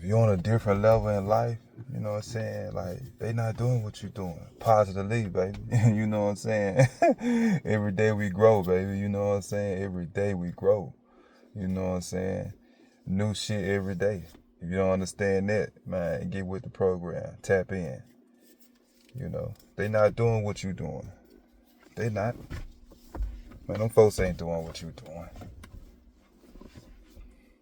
you're on a different level in life, you know what I'm saying? Like, they not doing what you're doing. Positively, baby. You know what I'm saying? Every day we grow, baby. You know what I'm saying? Every day we grow. You know what I'm saying? New shit every day. If you don't understand that, man, get with the program. Tap in. You know, they not doing what you doing. They not. Man, them folks ain't doing what you doing.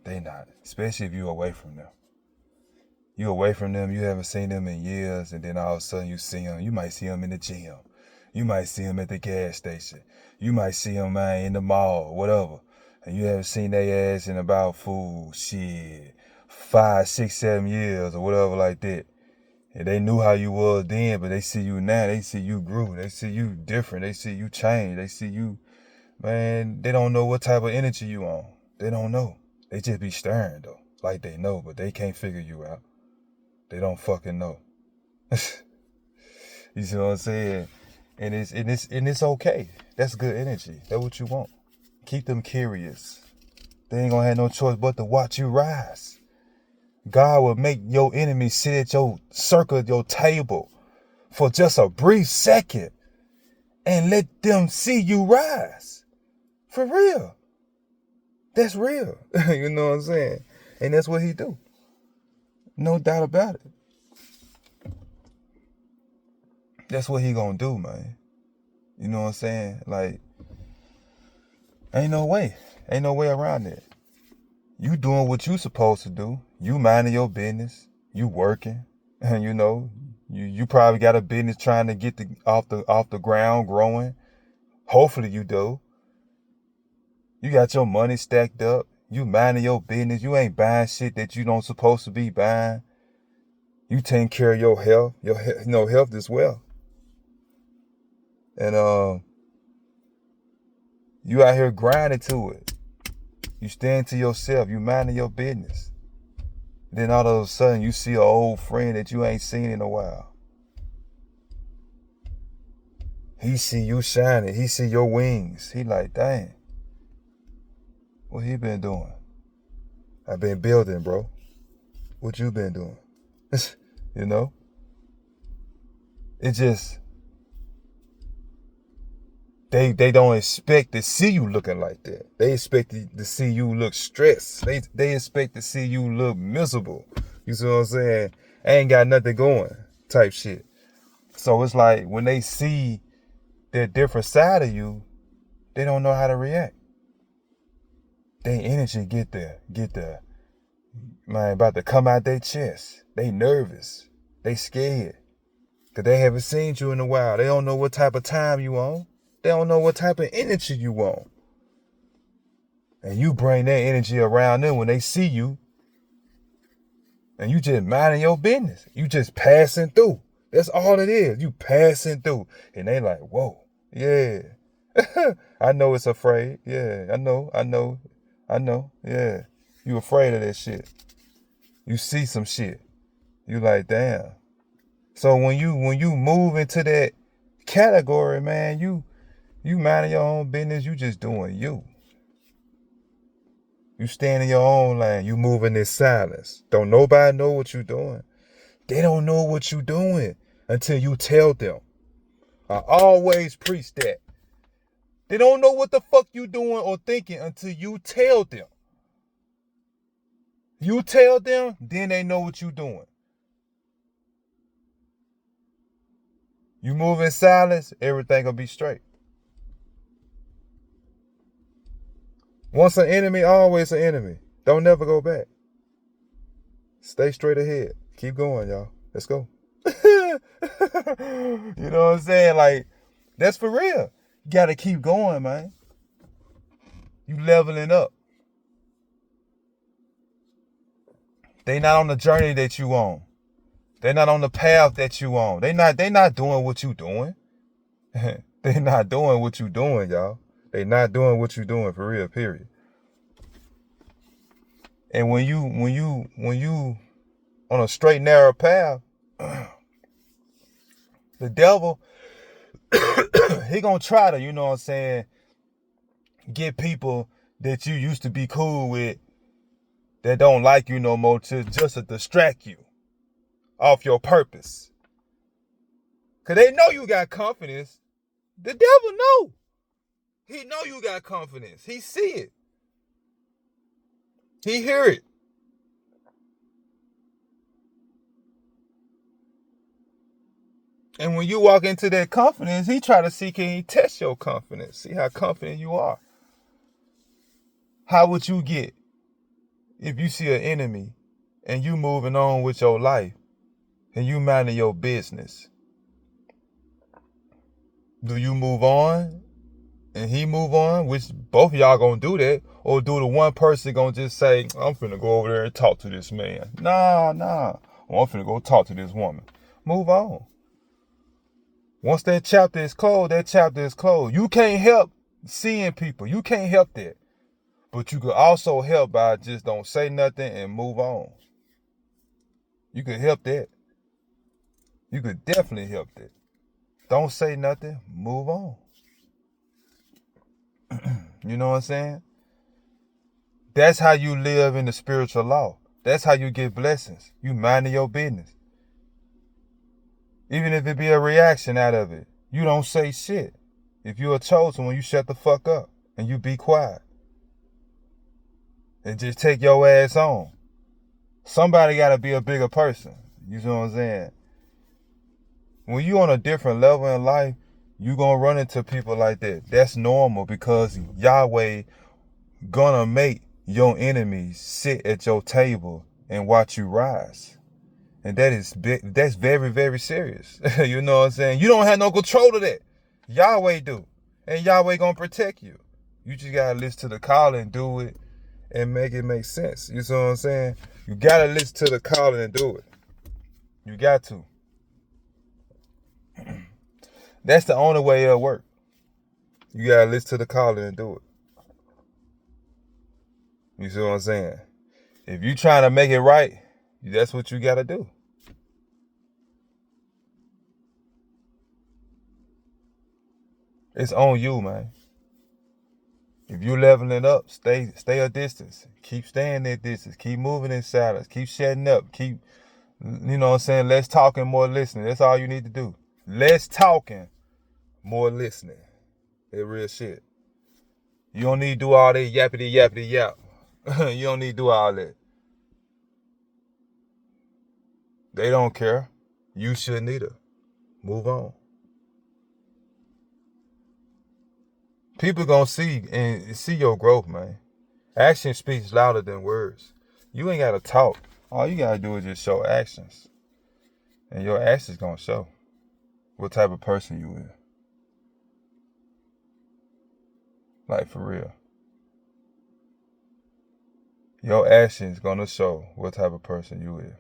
They not. Especially if you away from them. You away from them, you haven't seen them in years, and then all of a sudden you see them. You might see them in the gym. You might see them at the gas station. You might see them, man, in the mall, whatever. And you haven't seen their ass in about, 5, 6, 7 years or whatever like that. And they knew how you was then, but they see you now. They see you grew. They see you different. They see you change. They see you, man, they don't know what type of energy you on. They don't know. They just be staring, though, like they know, but they can't figure you out. They don't fucking know. You see what I'm saying? And it's okay. That's good energy. That's what you want. Keep them curious. They ain't gonna have no choice but to watch you rise. God will make your enemies sit at your circle, your table, for just a brief second, and let them see you rise. For real. That's real. You know what I'm saying? And that's what he do. No doubt about it. That's what he gonna do, man. You know what I'm saying? Like, ain't no way around it. You doing what you supposed to do. You minding your business. You working. And you know, you probably got a business trying to get off the ground growing. Hopefully you do. You got your money stacked up. You minding your business. You ain't buying shit that you don't supposed to be buying. You taking care of your health. Health as well. And you out here grinding to it. You stand to yourself. You minding your business. Then all of a sudden you see an old friend that you ain't seen in a while. He see you shining. He see your wings. He like, dang. What he been doing? I been building, bro. What you been doing? You know? It just, they don't expect to see you looking like that. They expect to see you look stressed. They expect to see you look miserable. You see what I'm saying? Ain't got nothing going type shit. So it's like when they see that different side of you, they don't know how to react. Their energy get there, man, about to come out their chest. They nervous. They scared. Cause they haven't seen you in a while. They don't know what type of time you on. They don't know what type of energy you want. And you bring that energy around them when they see you. And you just minding your business. You just passing through. That's all it is. You passing through. And they like, whoa, yeah. I know it's afraid. Yeah, I know. Yeah. You afraid of that shit. You see some shit. You like, damn. So when you move into that category, man, you minding your own business, you just doing you. You stand in your own lane, you move in this silence. Don't nobody know what you doing. They don't know what you doing until you tell them. I always preach that. They don't know what the fuck you doing or thinking until you tell them. You tell them, then they know what you doing. You move in silence, everything will be straight. Once an enemy, always an enemy. Don't never go back. Stay straight ahead. Keep going, y'all. Let's go. You know what I'm saying? Like, that's for real. You gotta keep going, man. You leveling up. They not on the journey that you on. They not on the path that you on. They not doing what you doing. They not doing what you doing, y'all. They not doing what you doing for real, period. And when you on a straight, narrow path, the devil, he gonna try to, you know what I'm saying, get people that you used to be cool with that don't like you no more just to distract you off your purpose. Because they know you got confidence. The devil know. He know you got confidence. He see it. He hear it. And when you walk into that confidence, he try to see, can he test your confidence? See how confident you are. How would you get if you see an enemy and you moving on with your life and you minding your business? Do you move on and he move on, which both of y'all gonna do that, or do the one person gonna just say, I'm finna go over there and talk to this man? Nah. Or I'm finna go talk to this woman. Move on. Once that chapter is closed, that chapter is closed. You can't help seeing people. You can't help that. But you could also help by just don't say nothing and move on. You could help that. You could definitely help that. Don't say nothing, move on. You know what I'm saying? That's how you live in the spiritual law. That's how you get blessings. You minding your business. Even if it be a reaction out of it, you don't say shit. If you're a chosen one, you shut the fuck up and you be quiet. And just take your ass on. Somebody got to be a bigger person. You know what I'm saying? When you on a different level in life, you going to run into people like that. That's normal because Yahweh gonna make your enemies sit at your table and watch you rise. And that's very, very serious. You know what I'm saying? You don't have no control of that. Yahweh do. And Yahweh gonna protect you. You just gotta listen to the call and do it and make it make sense. You see what I'm saying? You gotta listen to the call and do it. You got to. That's the only way it'll work. You gotta listen to the call and do it. You see what I'm saying? If you trying to make it right, that's what you gotta do. It's on you, man. If you leveling up, stay a distance. Keep staying that distance. Keep moving in silence. Keep shutting up. Keep, you know what I'm saying, less talking, more listening. That's all you need to do. Less talking, more listening. That real shit. You don't need to do all that yappity yap. You don't need to do all that. They don't care. You shouldn't either. Move on. People gonna see your growth, man. Action speaks louder than words. You ain't gotta talk. All you gotta do is just show actions. And your actions gonna show what type of person you is. Like, for real. Your actions gonna show what type of person you is.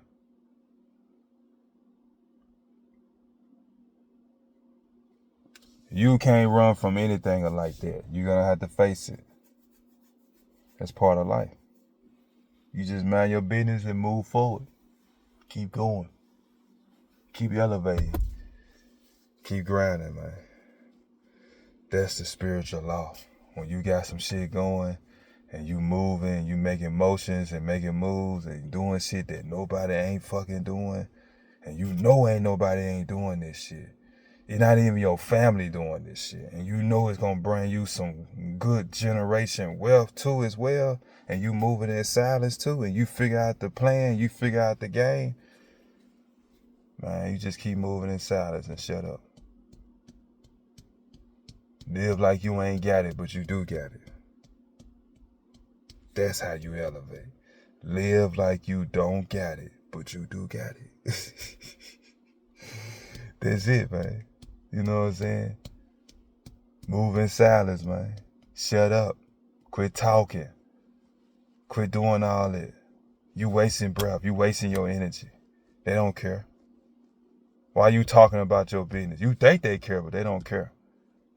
You can't run from anything like that. You're gonna have to face it. That's part of life. You just mind your business and move forward. Keep going. Keep elevating. Keep grinding, man. That's the spiritual law. When you got some shit going and you moving, you making motions and making moves and doing shit that nobody ain't fucking doing, and you know ain't nobody ain't doing this shit. It's not even your family doing this shit. And you know it's gonna bring you some good generation wealth too as well. And you moving in silence too. And you figure out the plan, you figure out the game. Man, you just keep moving in silence and shut up. Live like you ain't got it, but you do got it. That's how you elevate. Live like you don't got it, but you do got it. That's it, man. You know what I'm saying? Move in silence, man. Shut up. Quit talking. Quit doing all that. You wasting breath. You wasting your energy. They don't care. Why you talking about your business? You think they care, but they don't care.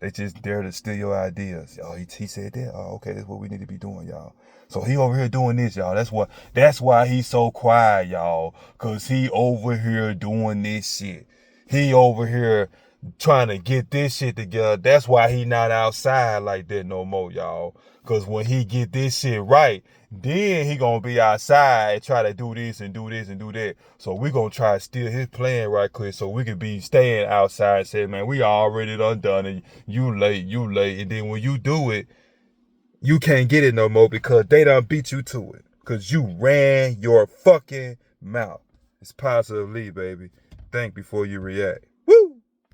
They just dare to steal your ideas. Oh, he said that? Oh, okay, that's what we need to be doing, y'all. So he over here doing this, y'all. That's why he's so quiet, y'all. Cause he over here doing this shit. He over here trying to get this shit together. That's why he not outside like that no more, y'all. Cause when he get this shit right, then he gonna be outside and try to do this and do this and do that. So we gonna try to steal his plan right quick so we could be staying outside and say, man, we already done it. You late. And then when you do it, you can't get it no more because they done beat you to it. Cause you ran your fucking mouth. It's Positive Lee, baby. Think before you react.